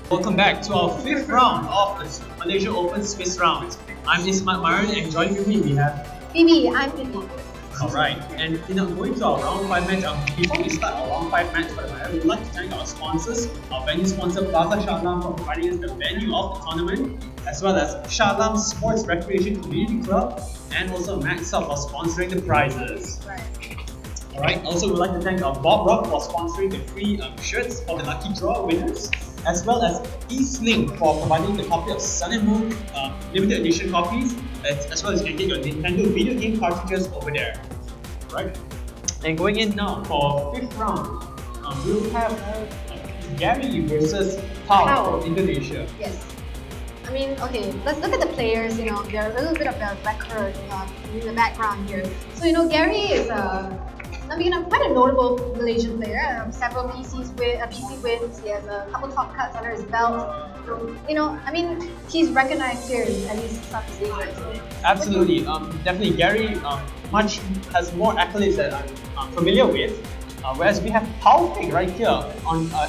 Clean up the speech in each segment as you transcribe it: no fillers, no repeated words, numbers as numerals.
Welcome back to our fifth round of the Malaysia Open Swiss round. I'm Ismail Maran and joining with me we have Phoebe, I'm Phoebe. Alright, and going to our round 5 match, before we start our round 5 match for the matter, we would like to thank our sponsors, our venue sponsor Plaza Shah Alam for providing us the venue of the tournament, as well as Shah Alam Sports Recreation Community Club, and also Maxup for sponsoring the prizes. Right. Alright, also we'd like to thank Bob Rock for sponsoring the free shirts for the lucky draw winners, as well as Eastlink for providing the copy of Sun and Moon limited edition copies, as well as you can get your Nintendo video game cartridges over there. Right? And going in now for fifth round, we'll have Gary versus Pau from Indonesia. Yes. I mean, okay, let's look at the players. You know, they're a little bit of a record in the background here. So, you know, Gary is quite a notable Malaysian player. Several PC wins. He has a couple top cuts under his belt. You know, I mean, he's recognized here at least some stages. Absolutely. Definitely, Gary has more accolades that I'm familiar with. Whereas we have Taufik right here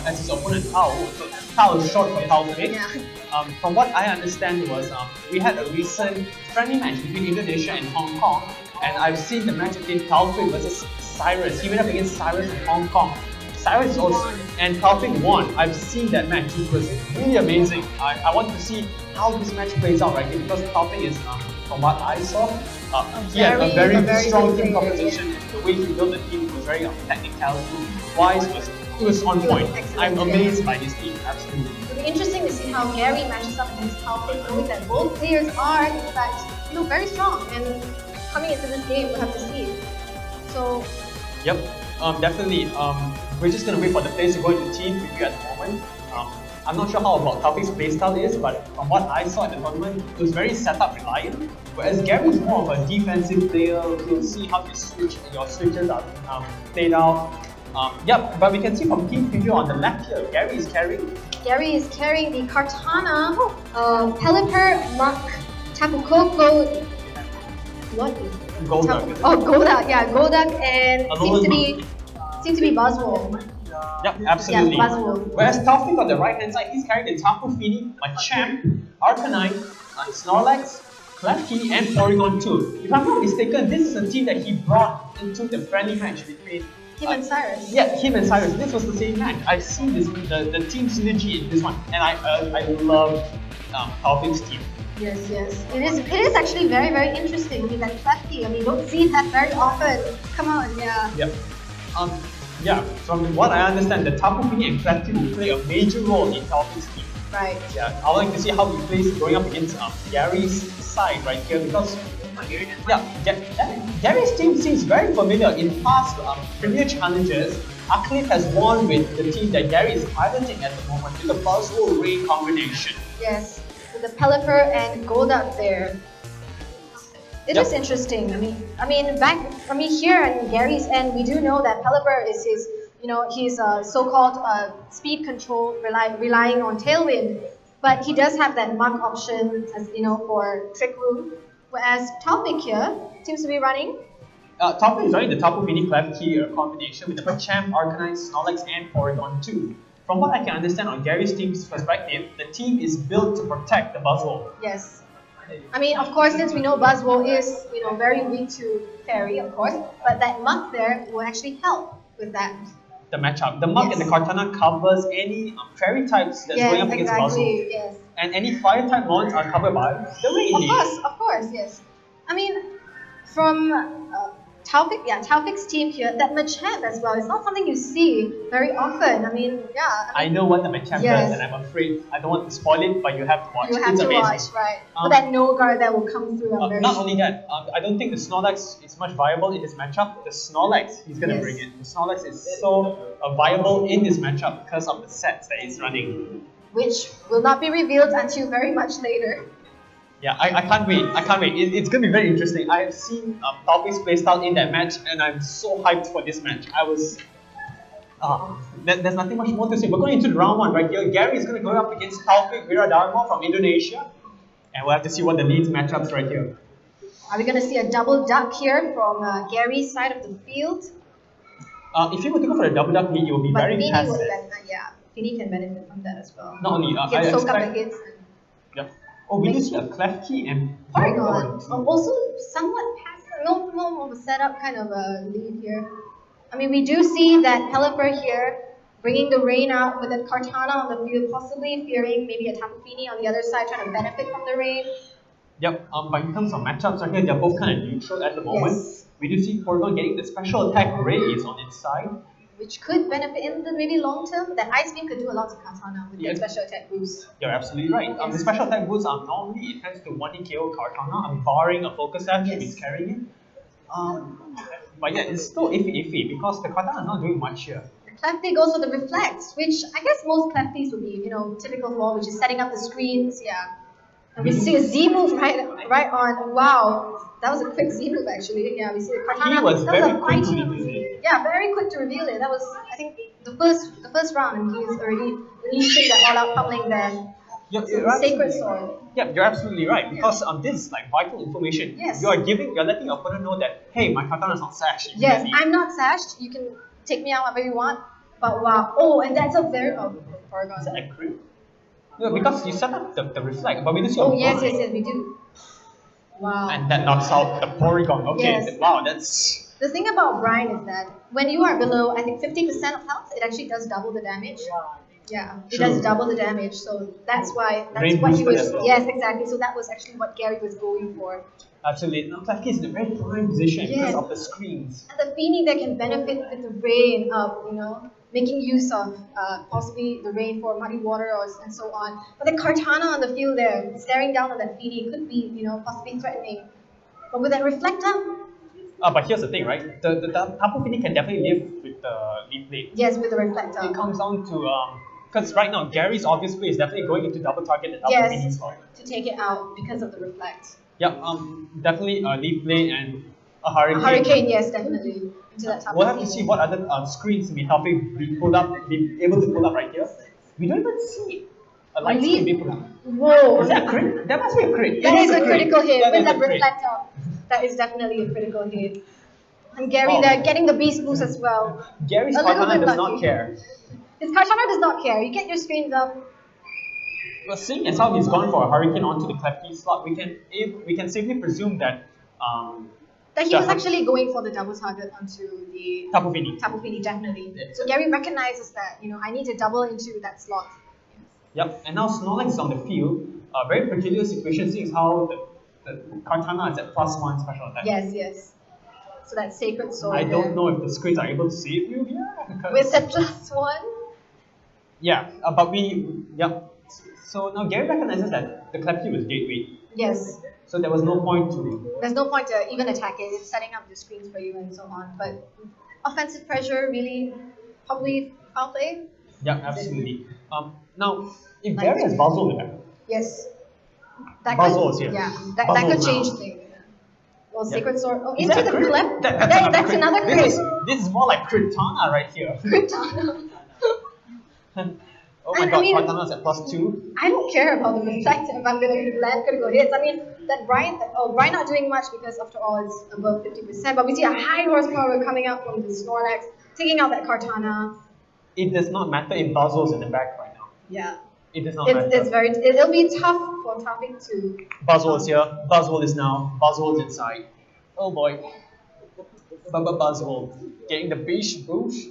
as his opponent, Tao. So Tao is short for Taufik. Yeah. From what I understand was we had a recent friendly match between Indonesia and Hong Kong, and I've seen the match between Taufik versus Cyrus. He went up against Cyrus in Hong Kong. Cyrus also and Taufik won. I've seen that match. It was really amazing. I want to see how this match plays out right here because Taufik is, from what I saw, he had a very strong team composition. The way he built the team was very technicality wise was on point. I'm amazed by this team. Absolutely. It'll be interesting to see how Gary matches up against Taufik, knowing that both players are in fact very strong. And coming into this game, we'll have to see. So. Yep. Definitely. We're just gonna wait for the players to go into team review at the moment. I'm not sure how about Taufik's playstyle is, but from what I saw at the tournament, it was very setup reliant. Whereas Gary is more of a defensive player. You'll see how your switches are played out. But we can see from team preview on the left here, Gary is carrying the Kartana, Pelipper, Mark, Tapu Koko. What is it? Golduck. Golduck, yeah, Golduck, and seems to be Buzzwole. Yep, absolutely. Yeah, Buzzwole. Whereas Taufik on the right hand side, he's carrying the Tapu Fini, Machamp, Arcanine, Snorlax, Klefki, and Porygon 2. If I'm not mistaken, this is a team that he brought into the friendly match between him and Cyrus. Yeah, him and Cyrus. This was the same match. I've seen the team synergy in this one, and I love Taufik's team. Yes. It is actually very, very interesting. I mean, that Klefki, you don't see that very often. Come on, yeah. Yep. From what I understand, the Tapu Fini and Klefki will play a major role in Taufik's team. Right. Yeah, I would like to see how he plays going up against Gary's side right here because Gary's team seems very familiar in past Premier Challenges. Akhlif has won with the team that Gary is piloting at the moment with the Buzzwole Ray combination. Yes. The Pelipper and Golduck there. It is interesting. I mean, here on Gary's end, we do know that Pelipper is his, he's so-called speed control, relying on Tailwind, but he does have that Mach option, as for Trick Room. Whereas Taufik here seems to be running. Taufik is running the Tapu Fini Klefki combination with the Machamp, Arcanine, Snorlax, and Porygon 2. From what I can understand on Gary's team's perspective, the team is built to protect the Buzzwole. Yes. I mean, of course, since we know Buzzwole is, very weak to Fairy, of course, but that Mach there will actually help with that. The matchup. The Mach and the Kartana covers any Fairy types that's going up against Buzzwole. Yes. And any Fire type mons are covered by the Rainy. Of course, yes. I mean, from Taufik's team here, that Machamp as well, it's not something you see very often. I know what the Machamp does, and I'm afraid I don't want to spoil it, but you have to watch. You have to watch, right? But that no guard that will come through. Not only that, I don't think the Snorlax is much viable in this matchup. The Snorlax, he's going to bring it. The Snorlax is so viable in this matchup because of the sets that he's running. Which will not be revealed until very much later. Yeah, I can't wait. It's going to be very interesting. I have seen Taufik's playstyle in that match, and I'm so hyped for this match. There's nothing much more to say. We're going into the round 1 right here. Gary is going to go up against Taufik Wiradharma from Indonesia, and we'll have to see what the leads matchups right here. Are we going to see a double duck here from Gary's side of the field? If you were to go for a double duck lead, it will be very passive. Feeny can benefit from that as well. Not only, He can I soak up the expect. hits. Yep. Oh, we do see a Klefki and Porygon, also somewhat passive, no more of a setup kind of a lead here. I mean, we do see that Pelipper here bringing the rain out with that Kartana on the field, possibly fearing maybe a Tapu Fini on the other side, trying to benefit from the rain. Yep, but in terms of matchups, right here, they're both kind of neutral at the moment. Yes. We do see Porygon getting the special attack raise on its side. Which could benefit in the maybe long term. That Ice Beam could do a lot to Kartana with Yeah. that special attack boost. You're absolutely right. The Yes. special attack boosts are normally it tends to one KO Kartana, barring a focus sash if Yes. it's carrying it. But yeah, it's still iffy because the Kartana is not doing much here. Clefty goes for the reflects, which I guess most Clefties would be, typical for, which is setting up the screens, yeah. And we see a Z move right on. Wow, that was a quick Z move actually. Yeah, we see the Kartana. He was that very a quick to fighting- reveal it. Yeah, very quick to reveal it. That was, I think, the first round, and he's already releasing that all-out pummeling there. You're Sacred absolutely- Sword. Yeah, you're absolutely right because this is like vital information. Yes. You're letting your opponent know that hey, my Kartana is not sashed. Yes, immediately. I'm not sashed. You can take me out whenever you want. But wow. Oh, and that's a very Porygon. Is that a crit? No, because you set up the reflect, but we do see a Oh yes, blind. yes, we do. Wow. And that knocks out the Porygon. Okay, Yes. wow, that's The thing about Brian is that when you are below, I think 50% of health, it actually does double the damage. Yeah, it True. does double the damage. So that's Rain what he boosted was. as well. Yes, exactly. So that was actually what Gary was going for. absolutely. Now Klefki is in a very prime position because Yes. of the screens. And the Feeny that can benefit with the rain of, making use of possibly the rain for muddy water and so on. But the Kartana on the field there, staring down on that Feeny could be, possibly threatening. But with that Reflector, But here's the thing, right? The Tapu Fini can definitely live with the leaf blade. yes, with the Reflector. It comes down to because right now Gary's obvious play is definitely going into double target the Tapu Yes, Fini slot. to take it out because of the Reflect. Yeah, definitely a leaf blade and a hurricane. A Hurricane, yes, definitely. Into that Tapu We'll have to Fini. see what other screens may Taufik be able to pull up right here. We don't even see a light Only- screen being pulled up. Whoa! Is that a crit? That must be a crit. That It is a critical hit That with is that a crit. Reflector. That is definitely a critical hit. And Gary Wow. there getting the Beast Boost as well. Gary's A little Kartana bit does lucky. not care. His Kartana does not care. You get your screens up. Well, seeing as how he's gone for a hurricane onto the Klefki slot, we can safely presume that That he Yeah. was actually going for the double target onto the Tapu Fini. Tapu Fini, definitely. Yeah. So Gary recognizes that, I need to double into that slot. Yep, and now Snorlax is on the field. A very peculiar situation, seeing as how the Kartana is at +1 special attack. Yes, yes. So that Sacred Sword. I don't there. know if the screens are able to save you here. Because, With that +1. yeah, but yep. So now Gary recognizes that the Klefki was gateway, Yes. so there was no point to. There's no point to even attack it. It's setting up the screens for you and so on. But offensive pressure really probably foul play. Yeah, absolutely. Now if Like- Gary has Buzzle in the back, Yes. That Buzzle could, is here. Yeah, that Buzzle could now. change things. Well, Yeah. Sacred Sword. Oh, Is into that the a crit? clip. That's Another crit. This is more like Critana right here. Critana. Oh my I god, mean- Kartana's at +2. I don't care about the reflect if I'm gonna land critical hits. I mean that Brian not doing much because after all it's above 50%. But we see a high horsepower coming out from the Snorlax, taking out that Kartana. It does not matter if Buzzle's in the back right now. Yeah. It does not It's matter. it'll be tough for Topic to Buzzle is here. Buzzle is now. Buzzle's inside. Oh boy. Buzzle getting the beach boost.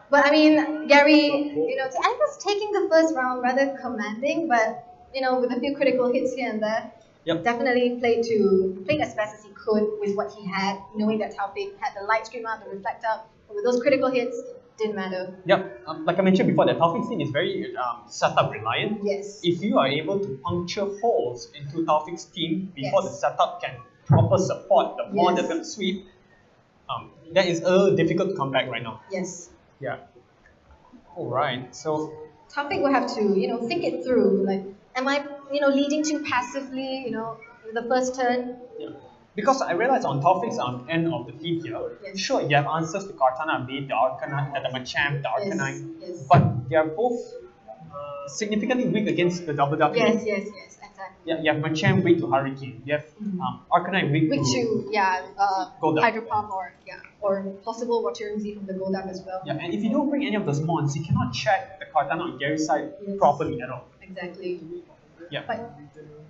But I mean, Gary, I was taking the first round rather commanding, but with a few critical hits here and there, Yep. definitely played as best as he could with what he had, knowing that Taufik had the light screamer, the reflector, but with those critical hits, didn't matter. Yep. Like I mentioned before, that Taufik's team is very setup reliant. Yes. If you are able to puncture holes into Taufik's team before Yes. the setup can proper support the pawn Yes. that's going to sweep, that is a little difficult to come back right now. Yes. Yeah. All right. So Taufik will have to, think it through. Like, am I, leading too passively, the first turn? yeah. Because I realize on Taufik's end of the team here, Yes. sure you have answers to Kartana, be it the Arcanine, the Machamp, the Arcanine, yes. but they are both significantly weak against the double W. Yes, exactly. Yeah, you have Machamp weak to Hurricane. You have Arcanine weak Weak to to, yeah, Golduck. Hydro Pump or possible Water MC from the Golduck as well. Yeah, and if you don't bring any of those mons, you cannot check the Kartana on Gary's side Yes. properly at all. Exactly. Yeah. But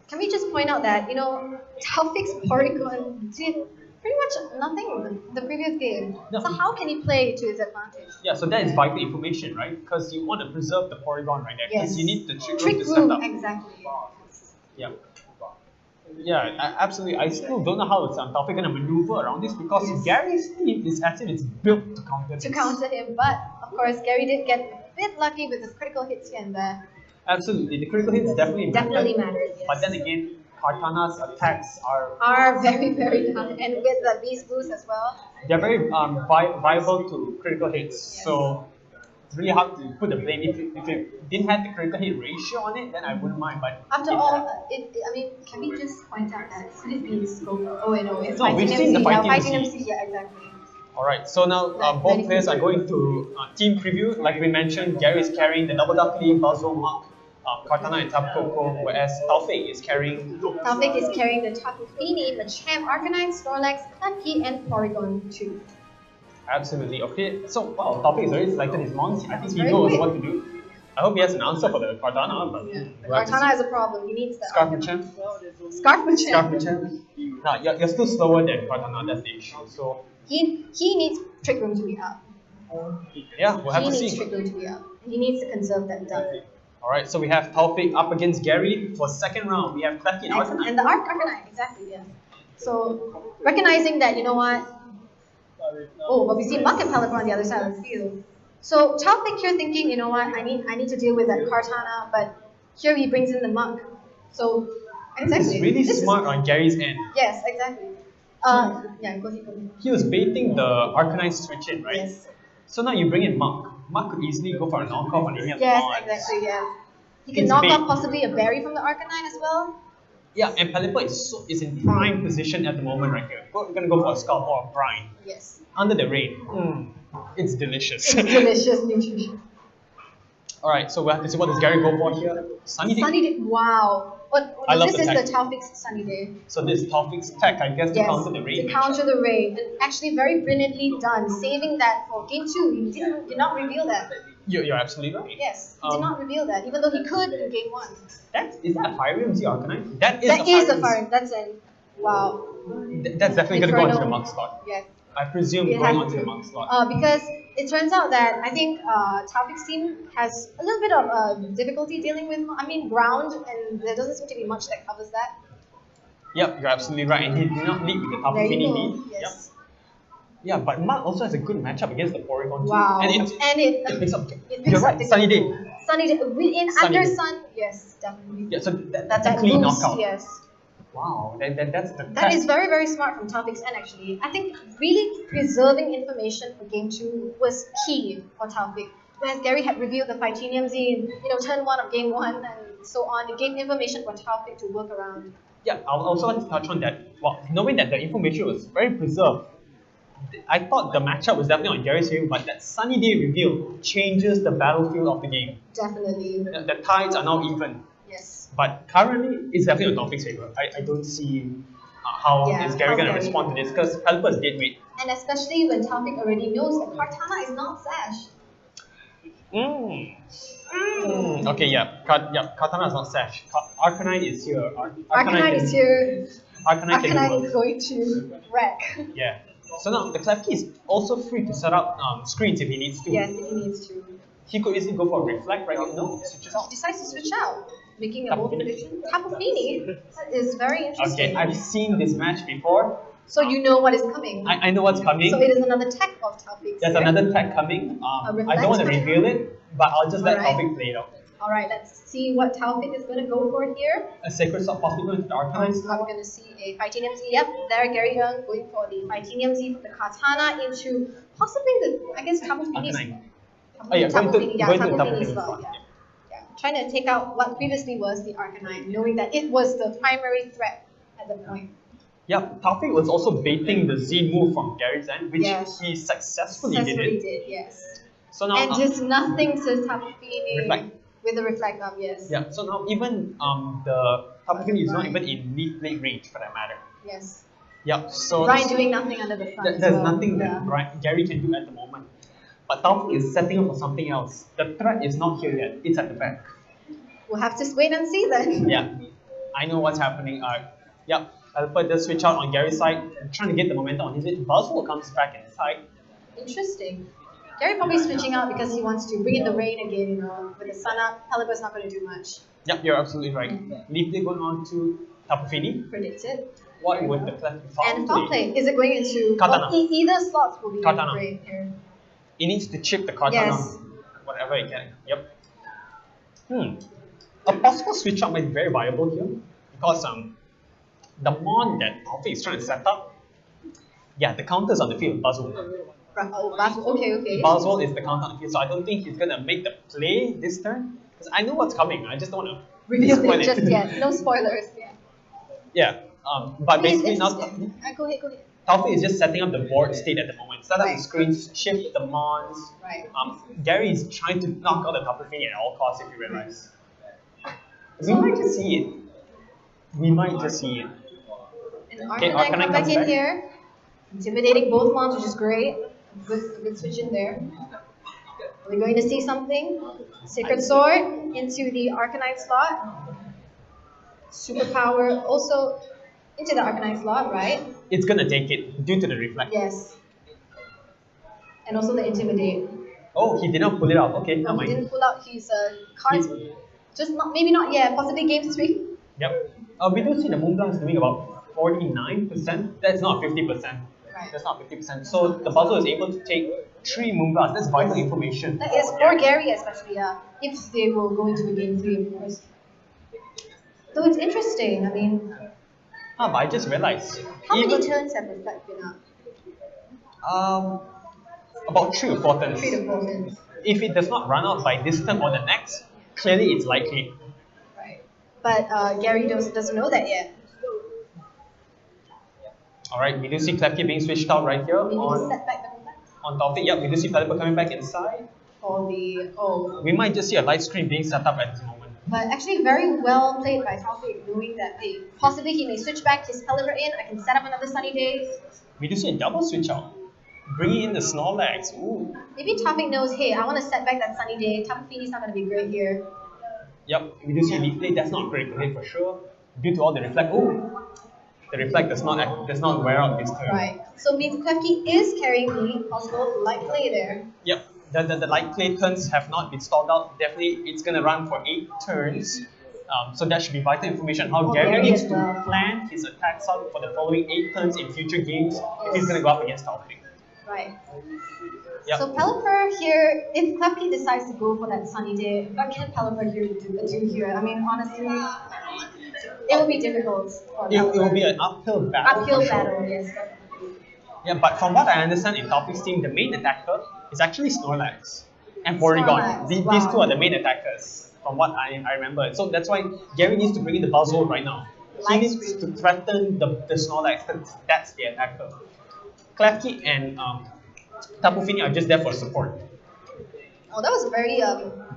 can we just point out that, you know, Taufik's Porygon did pretty much nothing the previous game. No. So how can he play to his advantage? Yeah, so that is vital information, right? Because you want to preserve the Porygon right there. Because Yes. you need the trick room Trick to set room, up. exactly. Yeah. Yeah, absolutely. I still don't know how it's Taufik going to maneuver around this because Yes. Gary's team is as if it's built to counter To this. counter him, but of course Gary did get a bit lucky with his critical hits here and there. Absolutely, the critical hits definitely Mattered, yes. But then again, Kartana's attacks Are very, very hard, and with the beast boost as well. they're very viable to critical hits. So it's really hard to put the blame. If it didn't have the critical hit ratio on it, then I wouldn't mind. But After it all, had. I mean, can we just point out that could it be scope? Oh wait, no, it's No, fighting we've MC. seen the Yeah, fighting fighting MC. MC. Yeah, exactly. Alright, so now both players are going to team preview. Like we mentioned, Gary is carrying the Double Duckly, Buzzle, Mark, Kartana, and Tapu Koko, whereas Taufik is carrying. Taufik is carrying the Tapu Fini, Machamp, Arcanine, Snorlax, Klefki, and Porygon 2. Absolutely. Okay, so wow, Taufik has already selected his mons. I think he Very knows quick. what to do. I hope he has an answer for the Kartana, but The we'll have to Kartana see. has a problem. He needs the Scarf Arcanine. Machamp. Scarf Machamp. Scarf Machamp. No, you're still slower than Kartana, that's the issue. So He needs Trick Room to be up. yeah, we'll have He to needs see. Trick Room to be up. He needs to conserve that duck. Alright, so we have Taufik up against Gary for second round. We have Klefki and Arcanine. And the Arcanine, exactly, yeah. So recognizing that, you know what? Oh, but we see Muck and Pelipper on the other side of the field. So Taufik here thinking, you know what? I need to deal with that Kartana, but here he brings in the Muck. So exactly. It's really This is- smart on Gary's end. Yes, exactly. Yeah, go ahead. He was baiting the Arcanine switch in, right? Yes. So now you bring in Mark. Mark could easily go for a knockoff on any of the Yes, mons. exactly. Yeah. He can It's knock bait. off possibly a berry from the Arcanine as well. Yeah, and Pelipper is in prime position at the moment right here. We're gonna go for a scalp or a brine. Yes. Under the rain. It's delicious. It's delicious nutrition. Alright, so we'll have to see what does Gary go for here. Sunny Day. Sunny day. Wow. I love This the is tech. the Taufik's Sunny Day. So this is Taufik's tech, I guess, to Yes, counter the rain. to counter the rain. And actually very brilliantly done, saving that for game 2. He did not reveal that. You're absolutely right. Yes, he did not reveal that, even though he could in game 1. Is that a Fire MC Arcanine? That is That a is Fire the fire. That's an wow. That's definitely going to go into the Inferno. Mug slot. Yes. I presume It going has onto to. the Mug slot. Because it turns out that I think Taufik's team has a little bit of difficulty dealing with, ground, and there doesn't seem to be much that covers that. Yep, you're absolutely right. And he did not lead with the Tapu There you Fini go. lead. Yes. Yeah, but Mark also has a good matchup against the Porygon too. Wow. And it picks up. it picks You're up right, the Sunny game. Day. Sunny day. In Sunny under day. sun, yes, definitely. Yeah, so that's a That clean boost, knockout. yes. Wow, that's the That is very, very smart from Taufik's end, actually. I think really preserving information for game 2 was key for Taufik. Whereas Gary had revealed the Fightinium Z in turn 1 of game 1 and so on. It gave information for Taufik to work around. Yeah, I would also like to touch on that. Well, knowing that the information was very preserved, I thought the matchup was definitely on Gary's favor, but that Sunny Day reveal changes the battlefield of the game. Definitely. The tides are now even. Yes. But currently, it's definitely on Taufik's favor. I don't see how Yeah, is Gary how going to Gary- respond to this because Pelipper is dead weight. And especially when Taufik already knows that Kartana is not Sash. Okay, yeah. Katana is not Sash. Arcanine is here. Arcanine is here. Arcanine can do Arcanine well. is going to wreck. Yeah. So now the Klefki is also free to set up screens if he needs to. Yes, if he needs to. He could easily go for a reflect right here. No, he switches He out. decides to switch out, making a Tapu bold Fini. prediction. Tapu Fini. That is very interesting. Okay, I've seen this match before. So you know what is coming. I know what's coming. So it is another tech of Taufik's. There's here. another tech coming. I reflect? don't want to reveal it, but I'll just let Alright. Taufik play it out. Alright, let's see what Taufik is going to go for here. A Sacred Sword possibly going to the Arcanine Are we slot. going to see a Fightinium Z? Yep, there Gary Young going for the Fightinium Z from the Katana into possibly Tapu Fini's. Arcanine. Oh yeah, going to Tapu Tapu Fini's Fini's slot, slot. yeah. Yeah. Trying to take out what previously was the Arcanine, knowing that it was the primary threat at the point. Yeah, Taufik was also baiting the Z move from Gary's end, which Yes. he successfully Successfully did it. did, yes. So now And just nothing to Tapu Fini. reflect. With the reflect up, yes. Yeah, so now even the Tapu Fini is not even in leaf blade range for that matter. Yes. Yep, so Brian doing nothing under the sun. there's nothing that Gary can do at the moment. But Taufik is setting up for something else. The threat is not here yet, it's at the back. We'll have to wait and see then. Yeah, I know what's happening. Yep, Alpha does switch out on Gary's side, trying to get the momentum on his side. Buzzwole comes back inside. Interesting. Gary probably switching out because he wants to bring in the rain again, you know. With the sun up, Pelipper's not going to do much. Yep, you're absolutely right. Leaf Blade going on to Tapu Fini. Predicted. What would the Clef And foul play. Is it going into Katana. Well, either slots will be Katana. great here. It needs to chip the Katana. Yes. Whatever it can. Yep. A possible switch up might be very viable here because the mon that Taufik is trying to set up, yeah, the counters on the field, Buzzwole. Oh, okay. Buzzwole is the counter on the field, so I don't think he's gonna make the play this turn. Because I know what's coming. I just don't want to Reveal spoil it just yet. No spoilers. Yeah. Yeah. But basically now Go ahead. Taufik is just setting up the board state at the moment. Set up the screens, shift the mons. Right. Gary is trying to knock out the Tapu Fini at all costs, if you realize. We might just see it. And Okay, Arcanine come back comes in back. here. Intimidating both mons, which is great. Good switch in there. Are we going to see something? Sacred Sword into the Arcanine slot. Superpower also into the Arcanine slot, right? It's gonna take it due to the reflect. Yes. And also the Intimidate. Oh, he did not pull it out. Okay, never He mind. didn't pull out his cards. Just maybe not yet. Possibly game 3. Yep. We do see the Moonblast doing about 49%. That's not 50%. Right. That's not 50%. So the puzzle is able to take 3 Moonblasts. That's vital information. That is for Gary especially, if they will go into a game 3, of course. So it's interesting. I mean, But I just realized. how many turns have Reflect been up? About 3 or 4 turns. 3 to 4 turns. If it does not run out by this turn or the next, clearly it's likely. Right. But Gary doesn't know that yet. Alright, we do see Klefki being switched out right here Maybe to on set back the Reflect Taufik. Yep, we do see Pelipper coming back inside. for the We might just see a light screen being set up at this moment. But actually, very well played by Taufik, knowing that hey, possibly he may switch back his Pelipper in. I can set up another Sunny Day. We do see a double switch out. Bringing in the Snorlax. Ooh. Maybe Taufik knows, hey, I want to set back that Sunny Day. Tapu Fini's not going to be great here. Yep, we do see Leaf Blade. That's not great for him for sure. Due to all the reflect. Ooh. The reflect does not wear out this turn. Right. So means Klefki is carrying the possible light play there. Yep. The light play turns have not been stalled out. Definitely, it's gonna run for 8 turns. So that should be vital information. How Gary Gary needs as to well. plan his attacks out for the following 8 turns in future games if he's gonna go up against Taufik. Right. Yep. So Pelipper here, if Klefki decides to go for that Sunny Day, what can Pelipper do here? I mean, honestly, it will be difficult for It will be Pelipper. an uphill battle. Uphill for sure. battle, yes. Yeah, but from what I understand in Taufik's team, the main attacker is actually Snorlax and Porygon. Snorlax, These wow. two are the main attackers, from what I remember. So that's why Gary needs to bring in the Buzzwole right now. He Light needs screen. to threaten the Snorlax, because that's the attacker. Klefki and Tapu Fini are just there for support. Oh, that was a very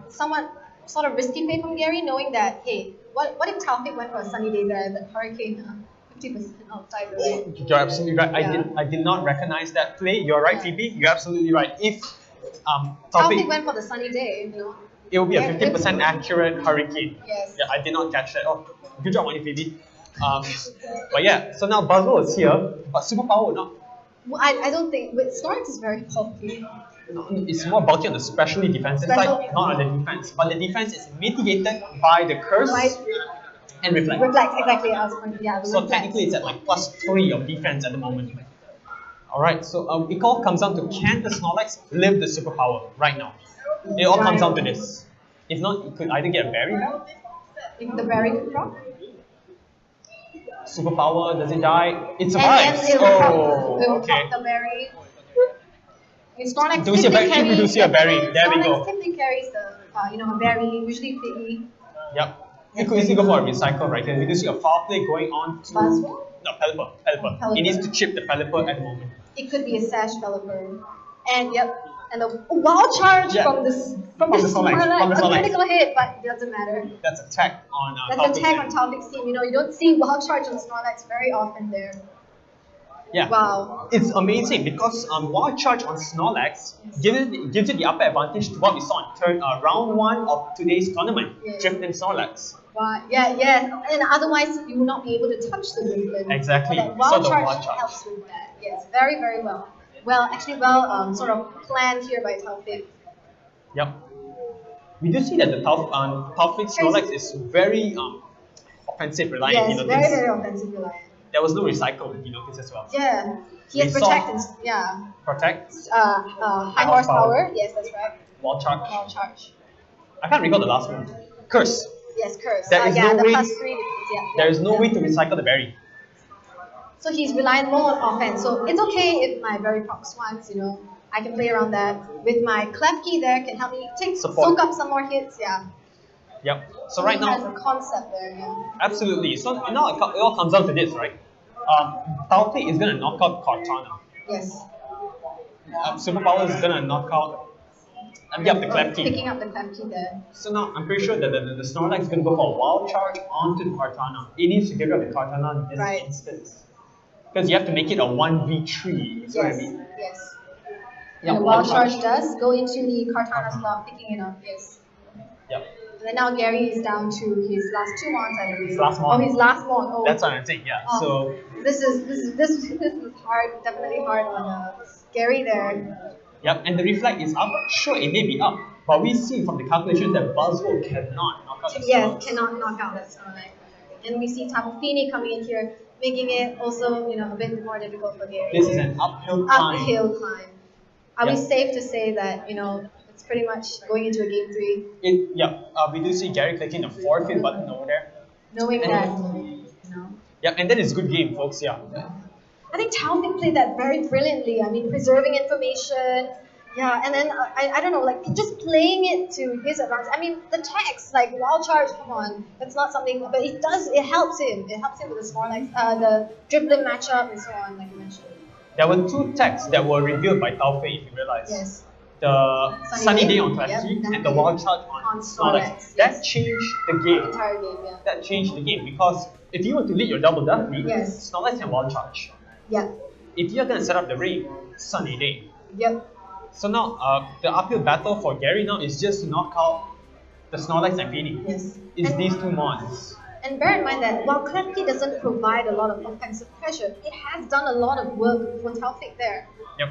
somewhat sort of risky play from Gary, knowing that hey, what if Taufik went for a Sunny Day there, the Hurricane 50% outside the way. You're absolutely right. Yeah. I did not recognize that play. You're right, Yeah. Phoebe. You're absolutely right. If Taufik Taufik, went for the Sunny Day, you know. it will be a Yeah, 50% accurate Hurricane. Yes. Yeah, I did not catch that. Oh, good job on you, Phoebe. But yeah, so now Buzzwole is here, but Superpower will not. Well, I don't think, but Snorlax is very bulky. No, it's more bulky on the specially defensive side, not on the defense. But the defense is mitigated by the curse Right. and reflect. Reflect, exactly. I was pointing, yeah, the So reflect. technically, it's at like +3 of defense at the moment. Alright, so it all comes down to can the Snorlax live the superpower right now? It all comes down to this. If not, it could either get a berry back. If the berry could drop. Superpower, does it die? It And survives. then it will Oh, pop, it will okay. pop the berry. Snorlax Do we see a typically berry? We do carries, see a berry. There we Snorlax go. typically carries the, a berry, usually Piggy. Yep. You could easily go for a recycle right here. We do see a foul play going on to Buzzwole? no Pelipper. It needs to chip the Pelipper at the moment. It could be a Sash Pelipper. And yep, And a wild charge Yeah. from From this the Snorlax, Snorlax. from the A Snorlax. critical hit, but it doesn't matter. That's attack on That's Taufik attack there. on Taufik's team. You know, you don't see wild charge on Snorlax very often there. Yeah. Wow. It's amazing because wild charge on Snorlax gives you the upper advantage to what we saw in round 1 of today's tournament, Yes. Drifting Snorlax. Wow. Yeah, yes. And otherwise, you will not be able to touch the Drifblim. Exactly. But that wild So the charge wild charge. helps with that. Yes, very, very well. Well, actually, well, sort of planned here by Taufik. Yep. We do see that the Taufik Snorlax is very offensive reliant. Yes, You know, very, very offensive reliant. there was no recycle, you notice as well. Yeah, he has We saw- protect and yeah, Protect, high horsepower. Yes, that's right. wall charge. Wild charge. I can't recall the last one. Curse. Yes, curse. There is yeah, no the way- plus 3 defense. Yeah. There is no yeah. way to recycle the berry. So he's relying more on offense. So it's okay if my very procs ones, you know, I can play around that. With my Klefki there can help me Support. soak up some more hits. Yeah. Yep. So right he has now, a concept there. Yeah. absolutely. So now it all comes down to this, right? Taufik is gonna knock out Cortana. Yes. Superpower is gonna knock out. The Klefki. Picking up the Klefki there. So now I'm pretty sure that the Snorlax is gonna go for a wild charge onto the Cortana. It needs to get rid of the Cortana in this Right. instance. Because you have to make it a 1v3. You see what I Yes. mean? Yes. Yeah, And the wild charge does go into the Cortana slot, picking it up. Yes. Yep. And then now Gary is down to his last 2 mons, I believe. His last mon. Oh, his last mon. Oh. That's what I'm saying, yeah. Oh, So this is hard, definitely hard on Gary there. yep, and the reflect is up. Sure, it may be up, but we see from the calculations that Buzzwole cannot knock out the Yes, Snorlax. cannot knock out that Snorlax. And we see Tapu Fini coming in here, making it also, you know, a bit more difficult for Gary. This is an uphill climb. Uphill climb. Are we Yep. safe to say that, you know, it's pretty much going into a game 3, We do see Gary clicking the forfeit button over there. knowing And- that, you know. Yep, and that is good game, folks. Yeah. I think Taufik played that very brilliantly. I mean, preserving information. Yeah, and then I don't know, like just playing it to his advantage. I mean, the text, like wild charge, come on, that's not something, but it helps him. It helps him with the Snorlax, the Drifblim matchup and so on, like you mentioned. There were 2 texts that were revealed by Taufik, if you realize. Yes. The Sunny Day on Yep, Klefki and the definitely. Wild Charge on On Snorlax. Snorlax, That yes. changed the game. Entire game, yeah. That changed the game because if you were to lead your double duck lead, Yes. Snorlax can Wild Charge. Yeah. If you're going to set up the ring, Sunny Day. Yep. So now the uphill battle for Gary now is just to knock out the Snorlax and Fini. Yes. It's And- these 2 mons. And bear in mind that while Klefki doesn't provide a lot of offensive pressure, it has done a lot of work for Taufik there. Yep.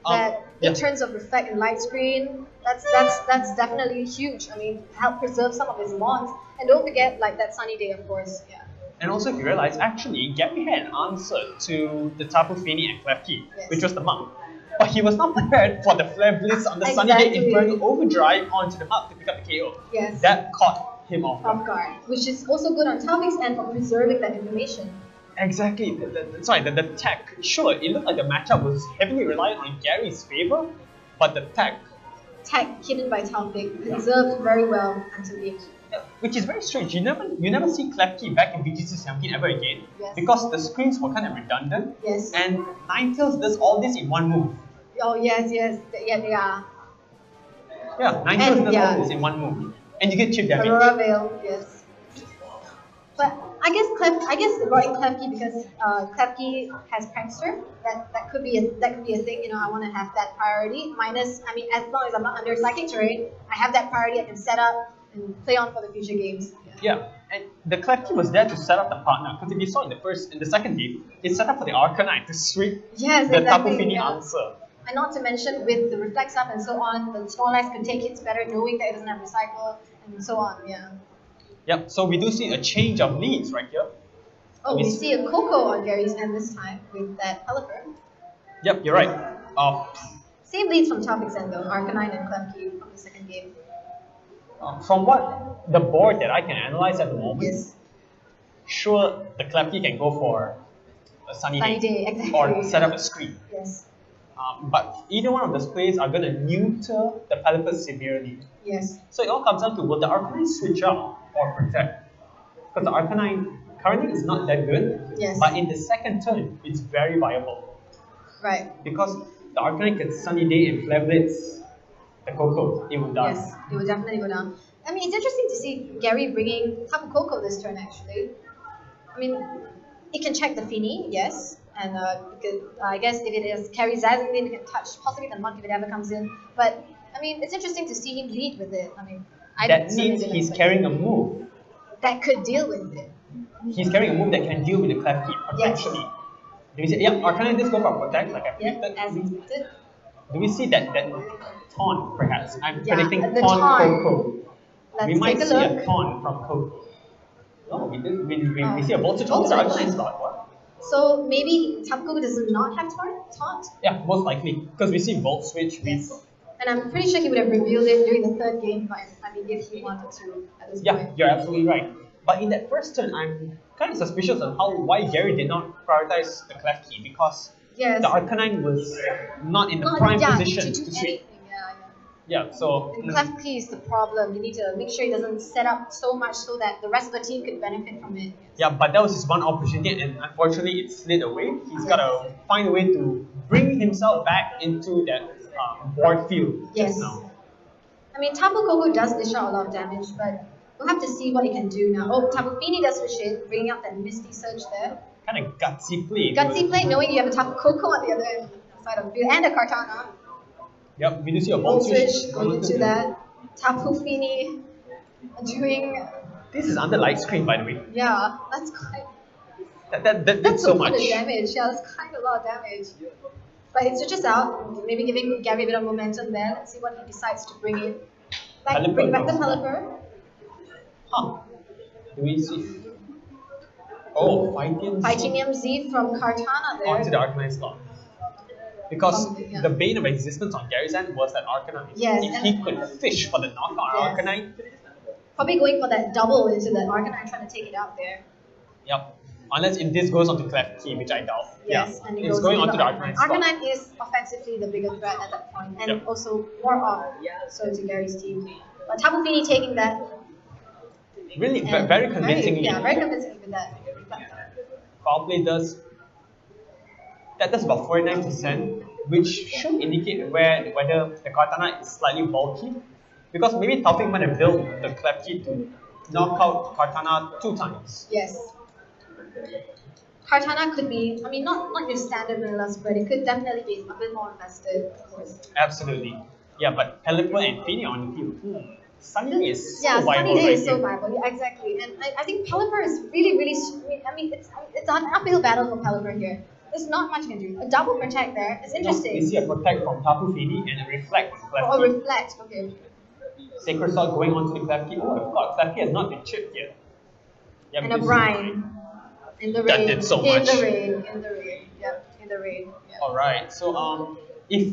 That yeah. in terms of reflect and light screen, that's definitely huge. I mean, help preserve some of his mons, and don't forget like that Sunny Day, of course. Yeah. And also, if you realize, actually, Gary had an answer to the Tapu Fini and Klefki, Yes. which was the Monk. But he was not prepared for the Flare Blitz on the Sunny Day Exactly. Infernal Overdrive onto the Monk to pick up the KO. Yes. That caught him off guard. Off guard, which is also good on Taufik's end for preserving that information. Exactly. That's right. The tech. Sure, it looked like the matchup was heavily reliant on Gary's favor, but the tech, Tech hidden by Taufik, preserved very well until game 2. which is very strange. You never see Klefki back in VGC17 ever again, Yes. because the screens were kind of redundant, Yes. and Ninetales does all this in one move. Oh yes, yes, yeah, they are. Yeah, Ninetales And- does yeah. all this in one move, and you get chip damage. Aurora Veil, yes. But I guess they brought in Klefki because Klefki has Prankster. That could be a thing. You know, I want to have that priority. Minus, I mean, as long as I'm not under Psychic Terrain, I have that priority. I can set up and play on for the future games. Yeah, and the Klefki was there to set up the partner, because if you saw in the second game, it set up for the Arcanine to sweep Yes, the Tapu exactly. Fini Yeah. answer. And not to mention with the Reflex up and so on, the Snorlax can take hits better, knowing that it doesn't have Recycle and so on. Yeah. Yep, so we do see a change of leads right here. Oh, We we s- see a Coco on Gary's end this time with that Pelipper. Yep, you're right. Same leads from Taufik's end though, Arcanine and Klefki from the second game. From what the board that I can analyze at the moment, Yes. sure, the Klefki can go for a Sunny Sunny Day, Day, exactly. or set up a screen. Yes. But either one of those plays are going to neuter the Pelipper severely. Yes. So it all comes down to, will the Arcanine switch out or protect? Because the Arcanine currently is not that good, Yes. but in the second turn, it's very viable. Right. Because the Arcanine can Sunny Day and Flare Blitz the Coco. It would die. Yes, it will definitely go down. I mean, it's interesting to see Gary bringing Tapu Koko this turn actually. I mean, it can check the Fini, yes, and because, I guess if it is carry Zazandin, it can touch possibly the Monk if it ever comes in. But I mean, it's interesting to see him lead with it. I mean, I That certainly means didn't he's expect carrying it. a move. That could deal with it. He's carrying a move that can deal with the Klefki Yes. potentially. Do we see? Yeah, Arcanine does go for protect, like I Yep, predicted. as expected. Do we see that taunt perhaps? I'm Yeah, predicting the taunt taunt. Coco. We Let's might take a see a look. taunt from Coco. No, we did. We Oh, see a voltage voltage. onto the Arcanine slot. What? So maybe Tapu Koko does not have taunt? Yeah, most likely because we see Volt Switch. Yes. And I'm pretty sure he would have revealed it during the third game, but I mean, if he wanted to at this Yeah, point. you're absolutely right. But in that first turn, I'm kind of suspicious on why Gary did not prioritize the Klefki because Yes. the Arcanine was not in the Not, prime yeah, position to do to switch. anything. Yeah, Yeah, so yeah. And cleft key is the problem. You need to make sure he doesn't set up so much so that the rest of the team could benefit from it. yeah, but that was his one opportunity, and unfortunately, it slid away. He's gotta find a way to bring himself back into that board field Yes. just now. I mean, Tapu Koko does dish out a lot of damage, but we'll have to see what he can do now. Oh, Tapu Fini does switch in, bringing out that Misty Surge there. Kind of gutsy play. Gutsy play, knowing you have a Tapu Koko on the other end side of the field, and a Kartana. Yep, we do see a Volt Volt Switch switch going into that. Tapu Fini doing, This is under light screen, by the way. yeah, that's quite. That's That's so a lot much. of damage. Yeah, that's kind of a lot of damage. But it switches out, maybe giving Gary a bit of momentum there. Let's see what he decides to bring in. Pelipper Bring back the comes back. Pelipper. Huh. Do we see? Oh, Titanium Z from Kartana there. onto the Arcanine slot. Because Probably, yeah. the bane of existence on Gary's end was that Arcanine. Yes, If and- he could fish for the knockout Yes. Arcanine, Probably going for that double into the Arcanine, trying to take it out there. yep. Unless if this goes onto Clef Key, which I doubt. Yes, Yeah. and it It's goes going into onto the Arcanine slot. Arcanine is offensively the bigger threat at that point, and Yep. also more off. So to Gary's team. But Tapu Fini taking that. Really, and very convincingly. Yeah, very convincingly with that. Foul play does. That does about 49%, which should indicate whether the Kartana is slightly bulky. Because maybe Taufik might have built the Clef Key to knock out Kartana 2 times. Yes. Kartana could be, I mean, not your standard vanilla spread. It could definitely be a bit more invested, of course. Absolutely. Yeah, but Pelipper and Fini on the field. Sunny Day is so Yeah, viable Sunny Day right is so here. viable. Yeah, exactly. And I think Pelipper is really, really. I mean, it's an uphill battle for Pelipper here. There's not much you can do. A double protect there. It's We interesting. see a protect from Tapu Fini and a reflect on Clef Or Key. reflect. Okay. Sacred Sword going onto the Clef Key. Oh, I forgot. Clef Key has not been chipped yet. Yeah, And a because- brine. In the That rain. did so In much. the rain. In the rain. Yep. In the rain. Yep. Alright, so if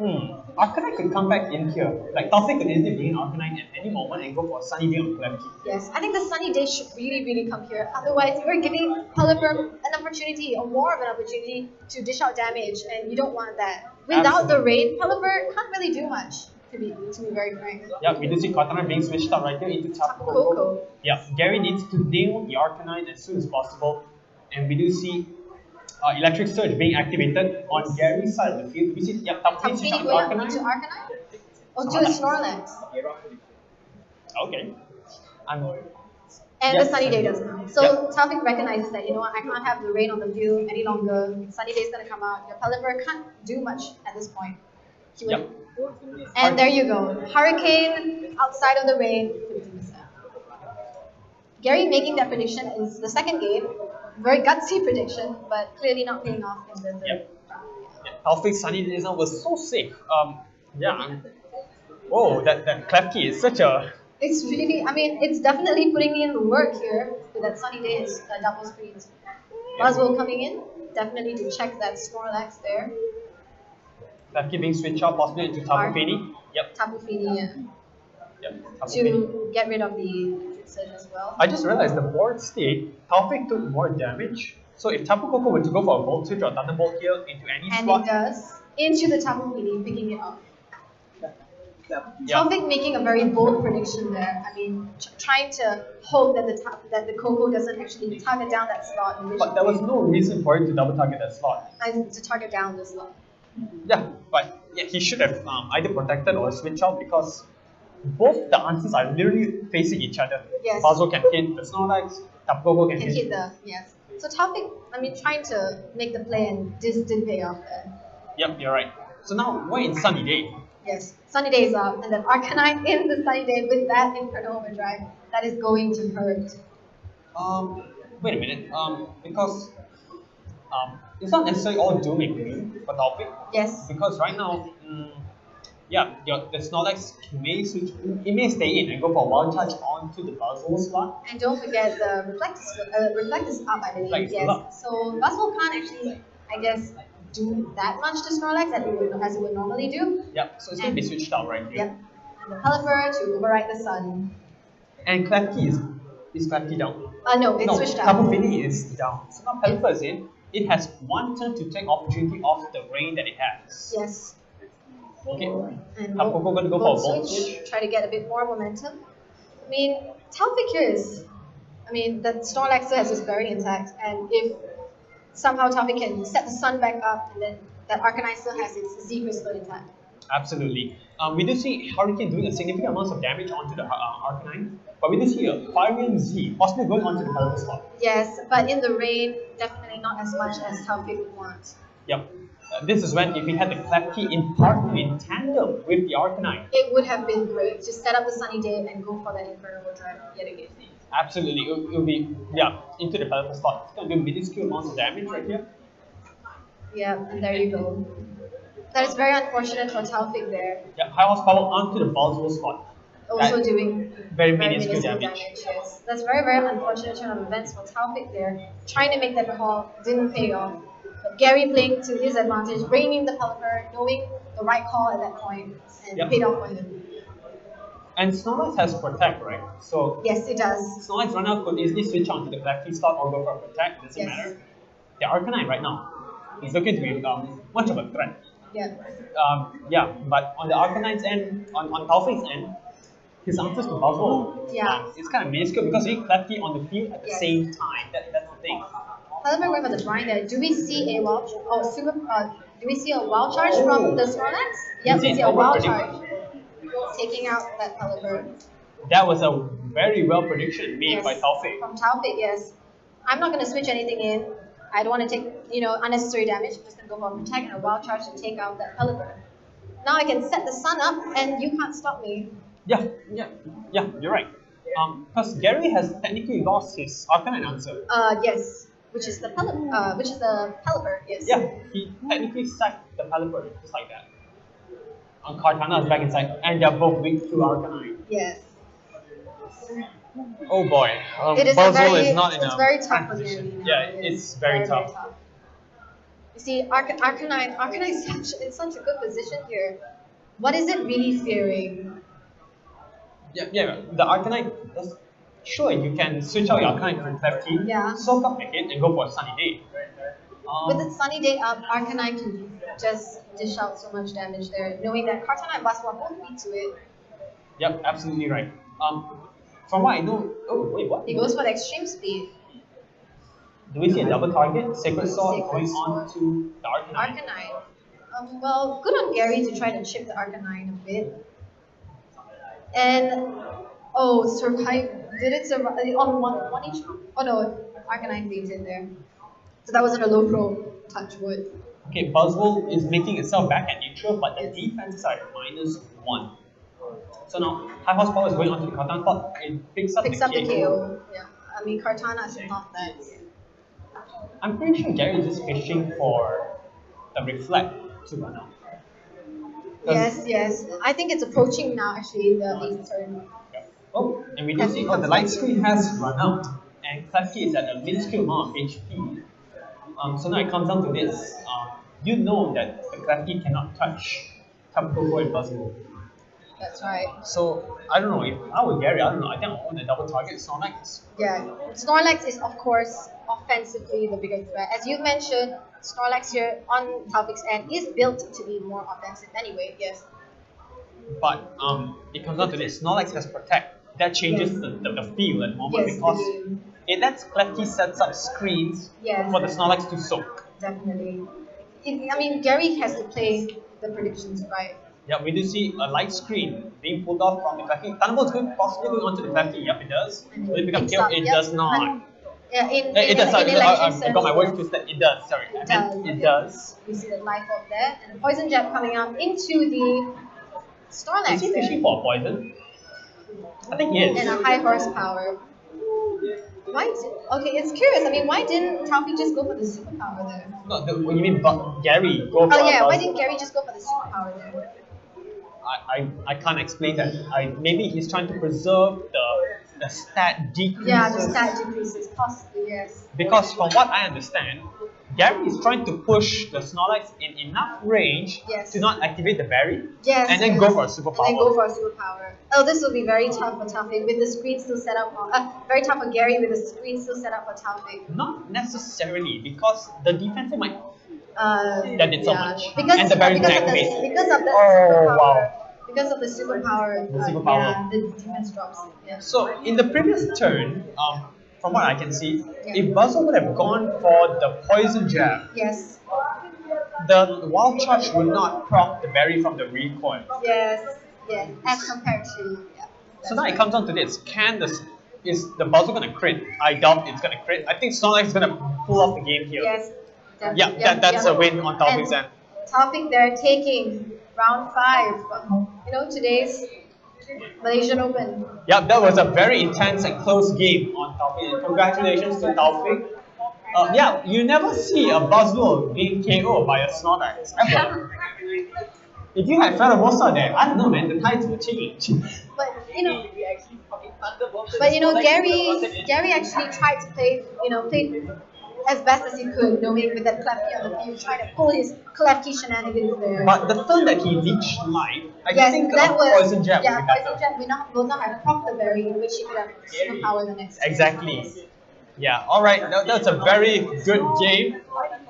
Arcanine could come back in here, like Taufik could easily bring in Arcanine at any moment and go for a Sunny Day on Clef Key. Yes, I think the Sunny Day should really, really come here. Otherwise, you're giving Pelipper an opportunity, or more of an opportunity, to dish out damage, and you don't want that. Without the rain, Pelipper can't really do much, to be very frank. Yeah, we do see Kartana being switched out right here into Tapu Tapu Koko. Koko. Yeah, Gary needs to nail the Arcanine as soon as possible, and we do see Electric Surge being activated on Gary's side of the field. We see Tapu Tapu Fini switched Fini out to going up into Arcanine. Arcanine? Or to a Snorlax? Okay. I'm And Yes. the Sunny Day does now. So Yep. Taufik recognizes that, you know what, I can't have the rain on the field any longer. Sunny Day's gonna come out. Your Pelipper can't do much at this point. He would- Yep. And there you go. Hurricane outside of the rain, 50%. Gary making that prediction is the second game. Very gutsy prediction, but clearly not paying off in the third. Yep. Taufik's Sunny Days now was so safe. Whoa, that Clef Key is such a. It's really, I mean, it's definitely putting in the work here with that Sunny Day double screens. Buzzwole coming in, definitely to check that Snorlax there. Clef Key being switched out possibly into Tapu Fini. Yep. Tapu Fini Yep. Tapu Fini. to get rid of the surge as well. I just realized the board state, Taufik took more damage. So if Tapu Koko were to go for a Volt Switch or Thunderbolt here into any And slot, it does. Into the Tapu Fini, picking it up. yeah, Taufik making a very bold prediction there. I mean, trying to hope that the Coco doesn't actually target down that slot. but there was no reason for it to double target that slot. And to target down the slot. Yeah, but yeah, he should have either protected or switched out because both the answers are literally facing each other. Yes. Buzzwole can hit the Snorlax, Tapogo can Can hit. hit the yes. So Taufik, I mean, trying to make the play and this didn't pay off there. Yep, you're right. So now we're in Sunny Day. Yes, Sunny Day is up, and then Arcanine in the Sunny Day with that Inferno Overdrive, that is going to hurt. Wait a minute. Because it's not necessarily all doom and gloom for Taufik. Yes. Because right now, yeah, the Snorlax may switch, it may stay in and go for a wild charge onto the Buzzwole slot. And don't forget the reflect is up, I believe. Reflect is Yes. up. So Buzzwole can't actually, I guess, do that much to Snorlax as it would normally do. Yep, so it's going to be switched out right here. Yep. And the Pelipper to override the Sun. And Klefki is Klefki down? No, it's No, switched out. Tapu Fini is down. So now Pelipper is in. It has one turn to take opportunity off the rain that it has. Yes. Okay. And Tapu going to go for a Volt switch, Switch. try to get a bit more momentum. I mean, Taufik here is, I mean, the Snorlax still has his berry intact, and if somehow Taufik can set the Sun back up, and then that Arcanine still has its Z Crystal intact. Absolutely. We do see Hurricane doing a significant amount of damage onto the Arcanine, but we do see a Fire Z possibly going onto the Pelipper slot. Yes, but in the rain, definitely not as much as Taufik would want. Yep. This is when if we had the Klefki in partner in tandem with the Arcanine. It would have been great to set up the Sunny Day and go for that Inferno Overdrive yet again. Absolutely. It'll be, yeah, into the Pelipper slot. It's going to do minuscule amounts of damage right here. Yeah, and there you go. That is very unfortunate for Taufik there. Yeah, high horsepower onto the Buzzwole slot. Also That- doing very minuscule damage. Yes, that's very, very unfortunate turn of events for Taufik there. Trying to make that call didn't pay off. But Gary playing to his advantage, bringing the Pelipper, knowing the right call at that point, and Yep. paid off for him. And Snorlax has Protect, right? So Yes, it does. Snorlax run out could easily switch onto the Klefki slot or go for a Protect, doesn't Yes. matter. The Arcanine right now is looking to be much of a threat. Yeah. Yeah, but on the Arcanine's end, on Taufik's end, his answers to Buzzwole, Yeah. it's kind of minuscule because he Klefki on the field at the Yes. same time. That's the thing. Pelipper going for the blind there. Do we see a wild? Do we see a wild charge from the Snorlax? Yep, we Indeed, see a wild overpredict. charge, taking out that Pelipper. That was a very well prediction made Yes, by Taufik. from Taufik, yes. I'm not going to switch anything in. I don't want to take, unnecessary damage. I'm just going to go for a protect and a wild charge to take out that Pelipper. Now I can set the Sun up, and you can't stop me. Yeah, you're right. Because Gary has technically lost his Arcanine answer. Yes, which is the Pelipper. Yes. Yeah, he technically sacked the Pelipper just like that. Kartana is back inside, and they're both weak to Arcanine. Yes. Oh boy, It is Buzzwole is not in it's a very tough prime for position. Gary now. Yeah, it's very tough. You see, Arcanine is in such a good position here. What is it really fearing? Yeah, the Arcanine, sure, you can switch out your Arcanine for Klefki, Yeah. soak up the hit, and go for a Sunny Day. With the Sunny Day up, Arcanine can just dish out so much damage there, knowing that Kartana and Buzzwole are both weak to it. Yep, absolutely right. From what I know, oh wait, what? He goes for the extreme speed. Do we see a double target? Sacred Sword Sacred going Sword. on to the Arcanine. Arcanine. Well, good on Gary to try to chip the Arcanine a bit. And survive. Did it survive on one each? Oh no, Arcanine fainted there. So that wasn't a low pro. Touch wood. Okay, Buzzwole is making itself back at neutral, but the defenses are at -1. So now, high horsepower is going on to the Kartana slot. It picks up Picks the up the KO. KO. Yeah. I mean, Kartana is not that. I'm pretty sure Gary is just fishing for the reflect to run out. 'Cause- Yes. I think it's approaching now. Actually, the 8th turn. Oh, and we do see the light screen has run out, and Klefki is at a minuscule amount of HP. So now it comes down to this. You know that the Klefki cannot touch Tapu and Buzzwole. That's right. So I don't know if I were Gary. I don't know. I think I want to double target Snorlax. Yeah, Snorlax is of course offensively the bigger threat. As you mentioned, Snorlax here on Taufik's end is built to be more offensive anyway, yes. But it comes down to this. Snorlax has Protect. That changes the feel at the moment Yes, because the- it lets Klefki sets up screens Yes. for the Snorlax to soak. Definitely. I mean, Gary has to play the predictions right. Yeah, we do see a light screen being pulled off from the Clefty. Thunderbolt's possibly going onto the Clefty. Yep, it does. And Will it become picks KO? up, It yep. does not. Yeah, It does. Sorry, in electric I got my sense, words yes. twisted. It does. Sorry, I meant it Yeah. does. We see the life orb there, and the poison jab coming out into the Is he Snorlax fishing there, for a poison? I think he is. and a high horsepower. Okay, it's curious. I mean, why didn't Taufik just go for the superpower there? No, you mean Gary? Go for Oh yeah, a why poison. didn't Gary just go for the superpower there? I can't explain that. Maybe he's trying to preserve the stat decreases. Yeah, the stat decreases, possibly, yes. Because from what I understand, Gary is trying to push the Snorlax in enough range Yes. to not activate the berry, Yes, and then yes. go for a superpower. And then go for a superpower. Oh, this will be very tough for Taufik with the screen still set up for. Very tough for Gary with the screen still set up for Taufik. Not necessarily, because the defensive might That did so much. Because, And the berry because, can of the, activate. because of the Oh, superpower. wow. Because of the superpower. The superpower. Yeah, the defense drops. Yeah. So in the previous turn, from what I can see, Yeah. if Buzzle would have gone for the poison jab, Yes. the wild charge would not proc the berry from the recoil. Yes. Yes. As compared to. Yeah. So now it comes down to this: is the Buzzle gonna crit? I doubt it's gonna crit. I think Snorlax is gonna pull off the game here. Yes. Yeah, that's a win on Taufik's end. Taufik there taking round 5. You know, today's Malaysian Open. Yeah, that was a very intense and close game on Taufik. Congratulations to Taufik. Yeah, you never see a Buzzwole being KO'd by a Snorlax ever. If you had Pheromosa there, I don't know, man, the tides will change. But you know, Gary actually tried to play as best as he could, knowing with that Klefki on the field, trying to pull his Klefki shenanigans there. But the turn that he leached life, I Yes, think that a was poison jab would be better. poison jab will not have proc the berry, in which he could have superpower the next. Exactly. Yeah, alright, that's a very good game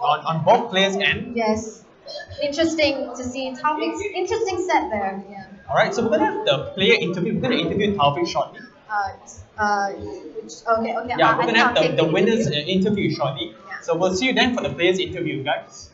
on both players' end. Yes. Interesting to see Taufik's interesting set there. Yeah. Alright, so we're gonna have the player interview. We're gonna interview Taufik shortly. Okay. Yeah, we're gonna have take the winners interview shortly. Yeah. So we'll see you then for the players interview, guys.